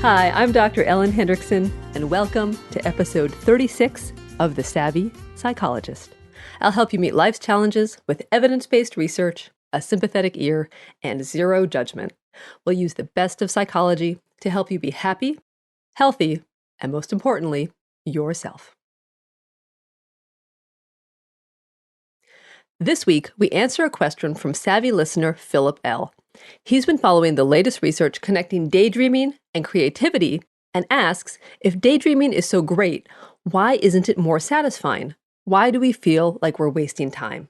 Hi, I'm Dr. Ellen Hendrickson, and welcome to episode 36 of The Savvy Psychologist. I'll help you meet life's challenges with evidence-based research, a sympathetic ear, and zero judgment. We'll use the best of psychology to help you be happy, healthy, and most importantly, yourself. This week, we answer a question from Savvy listener Philip L. He's been following the latest research connecting daydreaming and creativity and asks, if daydreaming is so great, why isn't it more satisfying? Why do we feel like we're wasting time?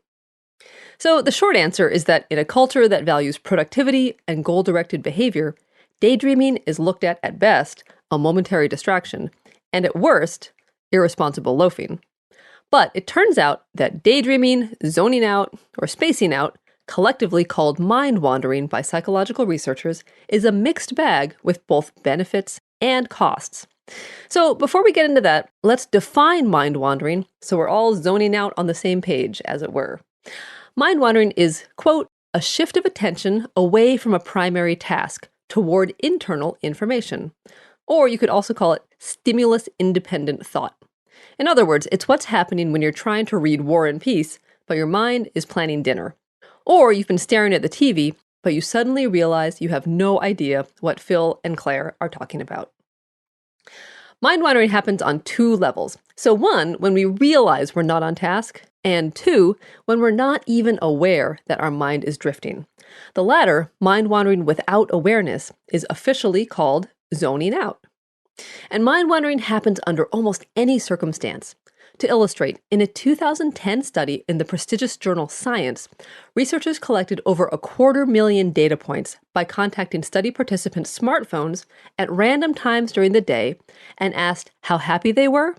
So the short answer is that in a culture that values productivity and goal-directed behavior, daydreaming is looked at best, a momentary distraction, and at worst, irresponsible loafing. But it turns out that daydreaming, zoning out, or spacing out, collectively called mind wandering by psychological researchers, is a mixed bag with both benefits and costs. So before we get into that, let's define mind wandering so we're all zoning out on the same page, as it were. Mind wandering is, quote, a shift of attention away from a primary task toward internal information. Or you could also call it stimulus-independent thought. In other words, it's what's happening when you're trying to read War and Peace, but your mind is planning dinner. Or you've been staring at the TV, but you suddenly realize you have no idea what Phil and Claire are talking about. Mind wandering happens on two levels. So one, when we realize we're not on task, and two, when we're not even aware that our mind is drifting. The latter, mind wandering without awareness, is officially called zoning out. And mind wandering happens under almost any circumstance. To illustrate, in a 2010 study in the prestigious journal Science, researchers collected over 250,000 data points by contacting study participants' smartphones at random times during the day and asked how happy they were,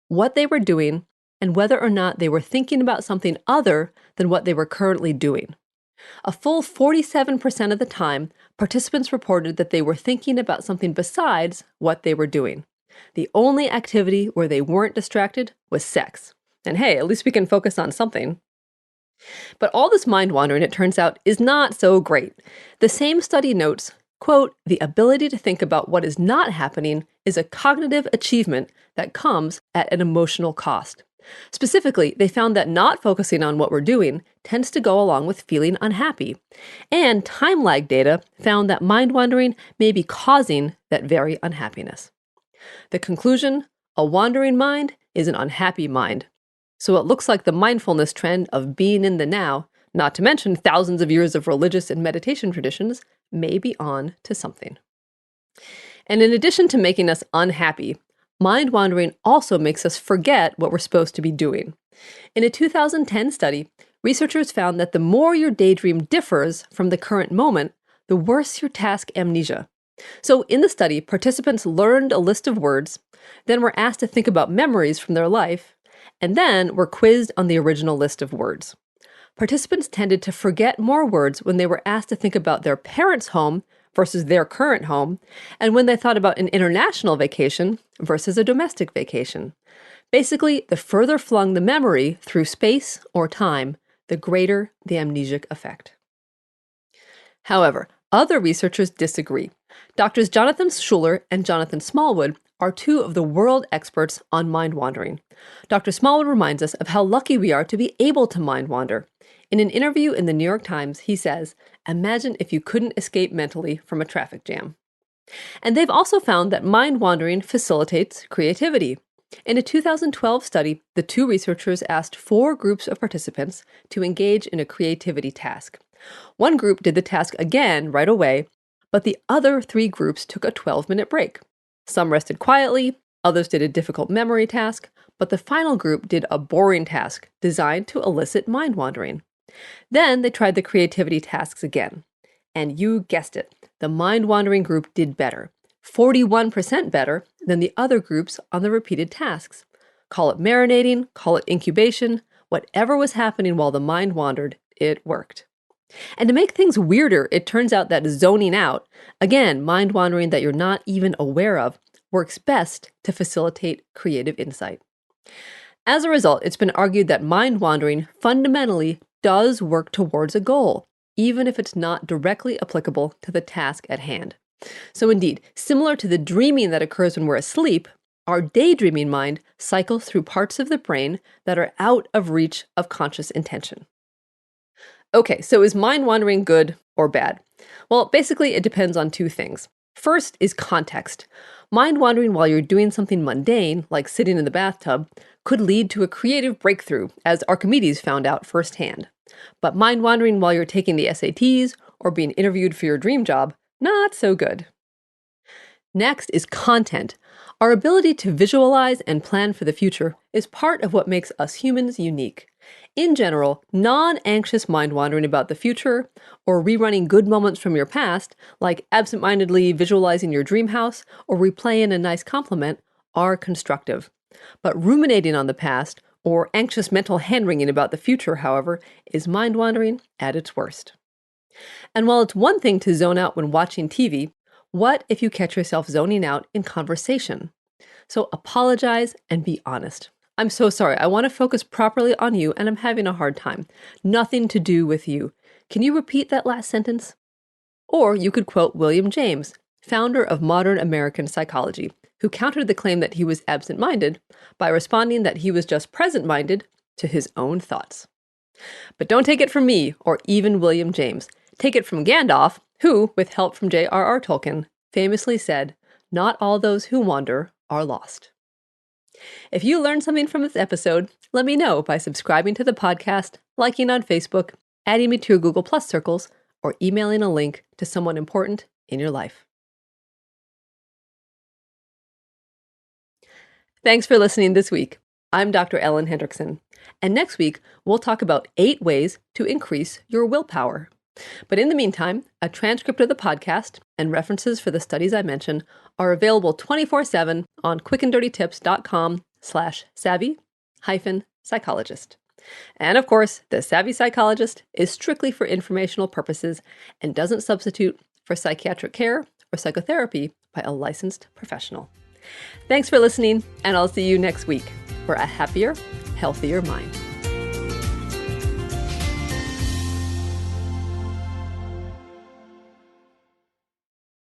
what they were doing, and whether or not they were thinking about something other than what they were currently doing. A full 47% of the time, participants reported that they were thinking about something besides what they were doing. The only activity where they weren't distracted was sex. And hey, at least we can focus on something. But all this mind wandering, it turns out, is not so great. The same study notes, quote, the ability to think about what is not happening is a cognitive achievement that comes at an emotional cost. Specifically, they found that not focusing on what we're doing tends to go along with feeling unhappy. And time lag data found that mind wandering may be causing that very unhappiness. The conclusion, a wandering mind is an unhappy mind. So it looks like the mindfulness trend of being in the now, not to mention thousands of years of religious and meditation traditions, may be on to something. And in addition to making us unhappy, mind wandering also makes us forget what we're supposed to be doing. In a 2010 study, researchers found that the more your daydream differs from the current moment, the worse your task amnesia. So in the study, participants learned a list of words, then were asked to think about memories from their life, and then were quizzed on the original list of words. Participants tended to forget more words when they were asked to think about their parents' home versus their current home, and when they thought about an international vacation versus a domestic vacation. Basically, the further flung the memory through space or time, the greater the amnesic effect. However, other researchers disagree. Doctors Jonathan Schuller and Jonathan Smallwood are two of the world experts on mind wandering. Dr. Smallwood reminds us of how lucky we are to be able to mind wander. In an interview in the New York Times, he says, imagine if you couldn't escape mentally from a traffic jam. And they've also found that mind wandering facilitates creativity. In a 2012 study, the two researchers asked 4 groups of participants to engage in a creativity task. One group did the task again right away, but the other 3 groups took a 12-minute break. Some rested quietly, others did a difficult memory task, but the final group did a boring task designed to elicit mind wandering. Then they tried the creativity tasks again. And you guessed it, the mind wandering group did better, 41% better than the other groups on the repeated tasks. Call it marinating, call it incubation, whatever was happening while the mind wandered, it worked. And to make things weirder, it turns out that zoning out, again, mind wandering that you're not even aware of, works best to facilitate creative insight. As a result, it's been argued that mind wandering fundamentally does work towards a goal, even if it's not directly applicable to the task at hand. So indeed, similar to the dreaming that occurs when we're asleep, our daydreaming mind cycles through parts of the brain that are out of reach of conscious intention. Okay, so is mind wandering good or bad? Well, basically, it depends on two things. First is context. Mind wandering while you're doing something mundane, like sitting in the bathtub, could lead to a creative breakthrough, as Archimedes found out firsthand. But mind wandering while you're taking the SATs or being interviewed for your dream job, not so good. Next is content. Our ability to visualize and plan for the future is part of what makes us humans unique. In general, non-anxious mind wandering about the future or rerunning good moments from your past, like absentmindedly visualizing your dream house or replaying a nice compliment, are constructive. But ruminating on the past or anxious mental hand-wringing about the future, however, is mind wandering at its worst. And while it's one thing to zone out when watching TV, what if you catch yourself zoning out in conversation? So apologize and be honest. I'm so sorry. I want to focus properly on you and I'm having a hard time. Nothing to do with you. Can you repeat that last sentence? Or you could quote William James, founder of modern American psychology, who countered the claim that he was absent-minded by responding that he was just present-minded to his own thoughts. But don't take it from me or even William James. Take it from Gandalf, who, with help from J.R.R. Tolkien, famously said, "Not all those who wander are lost." If you learned something from this episode, let me know by subscribing to the podcast, liking on Facebook, adding me to your Google Plus circles, or emailing a link to someone important in your life. Thanks for listening this week. I'm Dr. Ellen Hendrickson, and next week we'll talk about 8 ways to increase your willpower. But in the meantime, a transcript of the podcast and references for the studies I mentioned are available 24/7 on quickanddirtytips.com/savvy-psychologist. And of course, the Savvy Psychologist is strictly for informational purposes and doesn't substitute for psychiatric care or psychotherapy by a licensed professional. Thanks for listening, and I'll see you next week for a happier, healthier mind.